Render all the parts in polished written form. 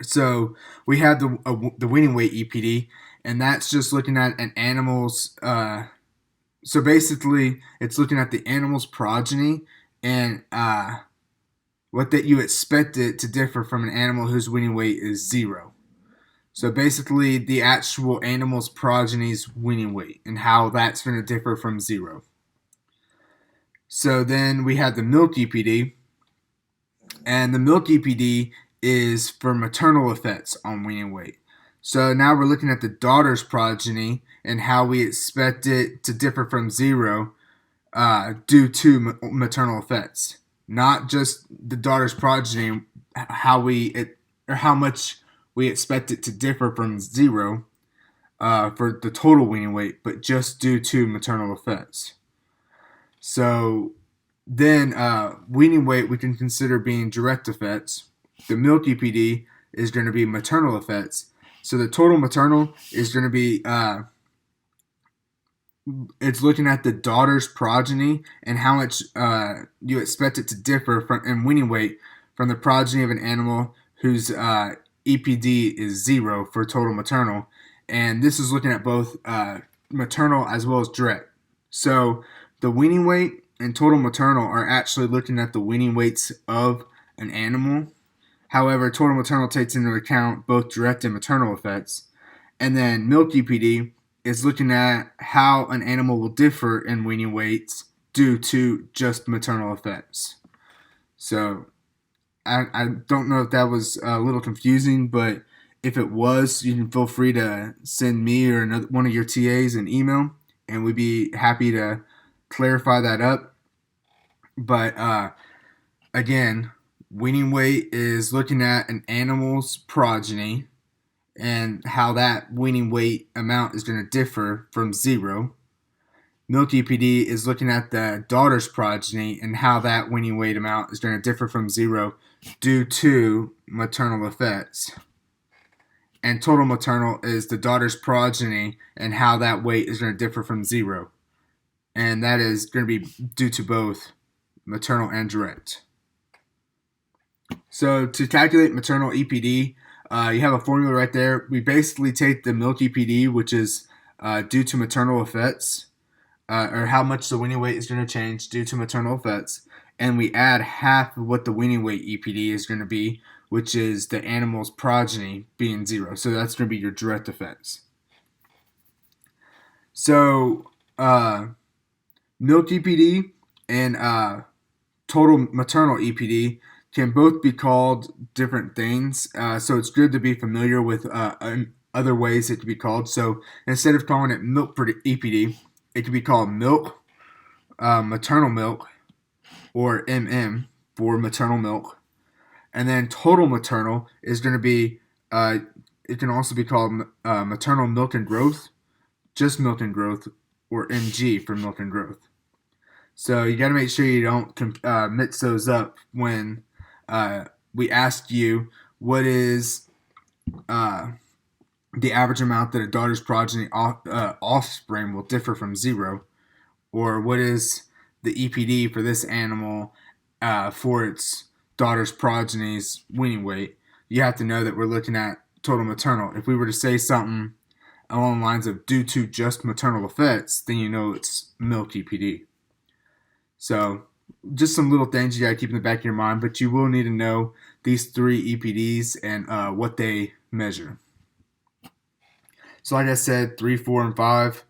So we have the winning weight EPD, and that's just looking at an animal's. So basically, it's looking at the animal's progeny and what that you expect it to differ from an animal whose winning weight is zero. So basically, the actual animal's progeny's winning weight and how that's going to differ from zero. So then we have the milk EPD, and the milk EPD is for maternal effects on weaning weight. So now we're looking at the daughter's progeny and how we expect it to differ from zero due to maternal effects, not just the daughter's progeny, how much we expect it to differ from zero for the total weaning weight, but just due to maternal effects. So then weaning weight we can consider being direct effects. The milk EPD is going to be maternal effects. So the total maternal is going to be it's looking at the daughter's progeny and how much you expect it to differ from in weaning weight from the progeny of an animal whose EPD is zero for total maternal. And this is looking at both maternal as well as direct. So the weaning weight and total maternal are actually looking at the weaning weights of an animal. However, total maternal takes into account both direct and maternal effects. And then milk EPD is looking at how an animal will differ in weaning weights due to just maternal effects. So I don't know if that was a little confusing, but if it was, you can feel free to send me or one of your TAs an email, and we'd be happy to clarify that up. But again, weaning weight is looking at an animal's progeny and how that weaning weight amount is going to differ from zero. Milk EPD is looking at the daughter's progeny and how that weaning weight amount is going to differ from zero due to maternal effects. And total maternal is the daughter's progeny and how that weight is going to differ from zero. And that is going to be due to both maternal and direct. So to calculate maternal EPD, you have a formula right there. We basically take the milk EPD, which is due to maternal effects, or how much the weaning weight is going to change due to maternal effects, and we add half of what the weaning weight EPD is going to be, which is the animal's progeny being zero. So that's going to be your direct effects. So milk EPD and total maternal EPD can both be called different things. So it's good to be familiar with other ways it can be called. So instead of calling it milk EPD, it can be called milk, maternal milk, or MM for maternal milk. And then total maternal is going to be, it can also be called maternal milk and growth, just milk and growth, or MG for milk and growth. So you got to make sure you don't mix those up when we ask you what is the average amount that a daughter's progeny offspring will differ from zero, or what is the EPD for this animal for its daughter's progeny's weaning weight. You have to know that we're looking at total maternal. If we were to say something along the lines of due to just maternal effects, then you know it's milk EPD. So just some little things you got to keep in the back of your mind, but you will need to know these three EPDs and what they measure. So like I said, 3, 4, and 5,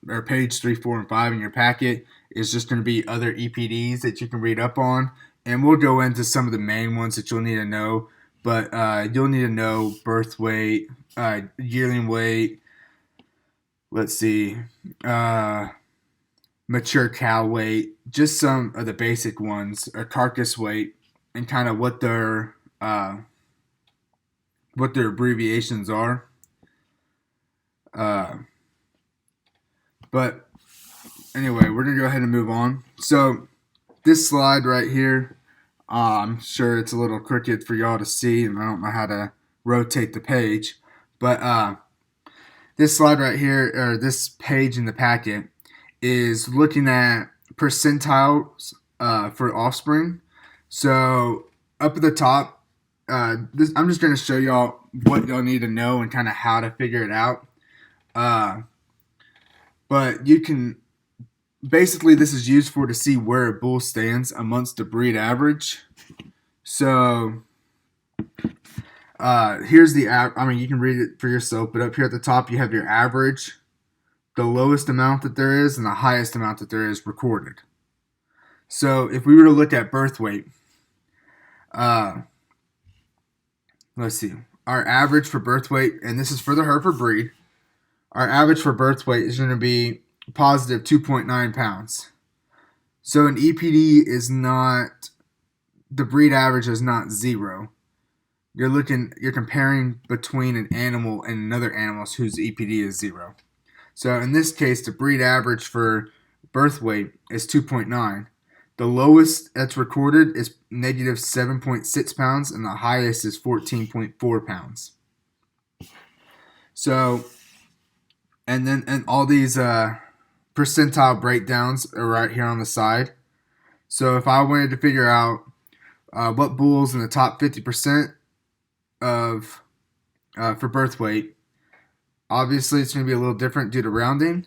or page 3, 4, and 5 in your packet is just going to be other EPDs that you can read up on. And we'll go into some of the main ones that you'll need to know. But you'll need to know birth weight, yearling weight, let's see, mature cow weight, just some of the basic ones, a carcass weight, and kind of what their abbreviations are. But anyway, we're going to go ahead and move on. So this slide right here, I'm sure it's a little crooked for y'all to see, and I don't know how to rotate the page. But this slide right here, or this page in the packet, is looking at percentiles for offspring. So up at the top, I'm just going to show y'all what y'all need to know and kind of how to figure it out. But you can basically, this is used for to see where a bull stands amongst the breed average. So here's the I mean, you can read it for yourself, but up here at the top you have your average, the lowest amount that there is, and the highest amount that there is recorded. So if we were to look at birth weight, let's see, our average for birth weight, and this is for the Hereford breed, our average for birth weight is going to be positive 2.9 pounds. So an EPD is not, the breed average is not 0. You're comparing between an animal and another animal whose EPD is 0. So in this case, the breed average for birth weight is 2.9. The lowest that's recorded is negative 7.6 pounds, and the highest is 14.4 pounds. So, and all these percentile breakdowns are right here on the side. So if I wanted to figure out what bulls in the top 50% of for birth weight, obviously it's going to be a little different due to rounding,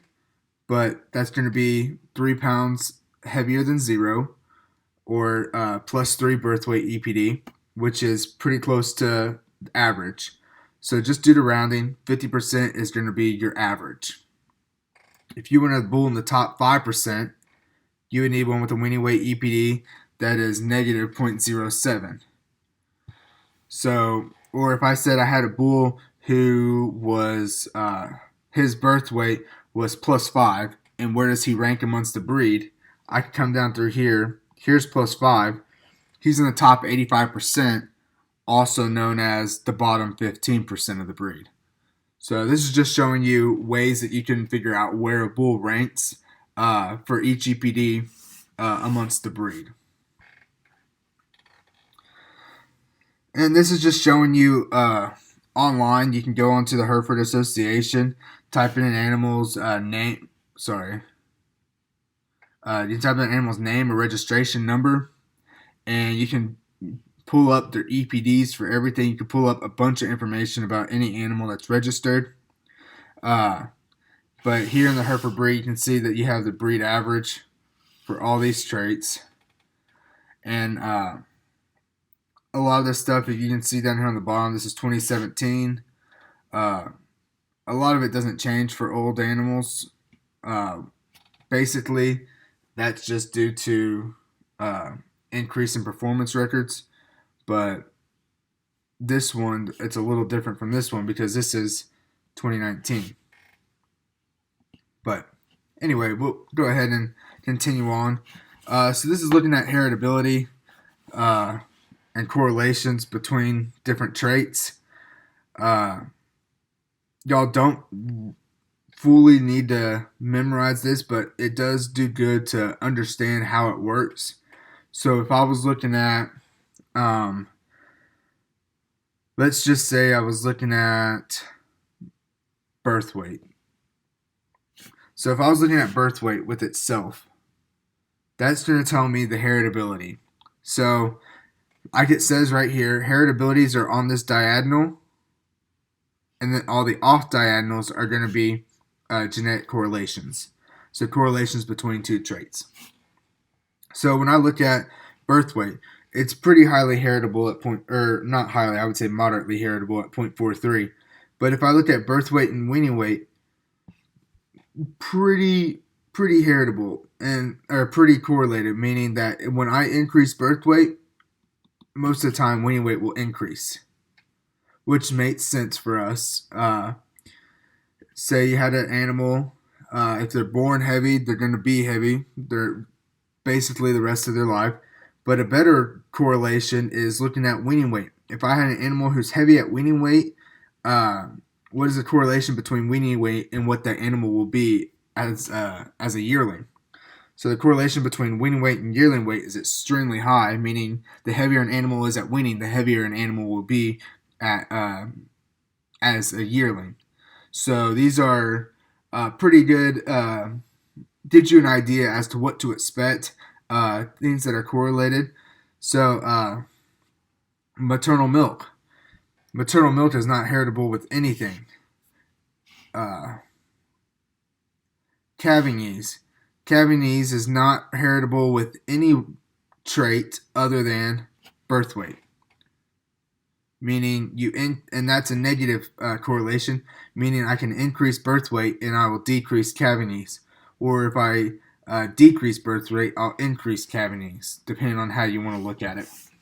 but that's going to be 3 pounds heavier than 0, or plus 3 birth weight EPD, which is pretty close to average. So just due to rounding, 50% is going to be your average. If you want a bull in the top 5%, you would need one with a weaning weight EPD that is negative 0.07. So, or if I said I had a bull who was, his birth weight was plus 5, and where does he rank amongst the breed? I could come down through here. Here's plus 5. He's in the top 85%, also known as the bottom 15% of the breed. So this is just showing you ways that you can figure out where a bull ranks for each EPD amongst the breed. And this is just showing you online. You can go onto the Hereford Association, type in an animal's name. You can type in an animal's name or registration number, and you can pull up their EPDs for everything. You can pull up a bunch of information about any animal that's registered. But here in the Hereford breed, you can see that you have the breed average for all these traits. And a lot of this stuff, if you can see down here on the bottom, this is 2017. A lot of it doesn't change for old animals. Basically, that's just due to increase in performance records. But this one, it's a little different from this one because this is 2019. But anyway, we'll go ahead and continue on. So this is looking at heritability and correlations between different traits. Y'all don't fully need to memorize this, but it does do good to understand how it works. So if I was looking at, let's just say I was looking at birth weight. So if I was looking at birth weight with itself, that's going to tell me the heritability. So like it says right here, heritabilities are on this diagonal, and then all the off diagonals are going to be genetic correlations. So correlations between two traits. So when I look at birth weight, it's pretty highly heritable at not highly, I would say moderately heritable at 0.43. But if I look at birth weight and weaning weight, pretty heritable or pretty correlated, meaning that when I increase birth weight, most of the time weaning weight will increase, which makes sense for us. Say you had an animal, if they're born heavy, they're going to be heavy. They're basically the rest of their life. But a better correlation is looking at weaning weight. If I had an animal who's heavy at weaning weight, what is the correlation between weaning weight and what that animal will be as a yearling? So the correlation between weaning weight and yearling weight is extremely high, meaning the heavier an animal is at weaning, the heavier an animal will be at as a yearling. So these are pretty good, gives you an idea as to what to expect, things that are correlated. So Maternal milk. Maternal milk is not heritable with anything. Calving ease. Calving ease is not heritable with any trait other than birth weight. Meaning and that's a negative correlation. Meaning I can increase birth weight and I will decrease calving ease. Or if I decrease birth rate, I'll increase calving ease, depending on how you want to look at it.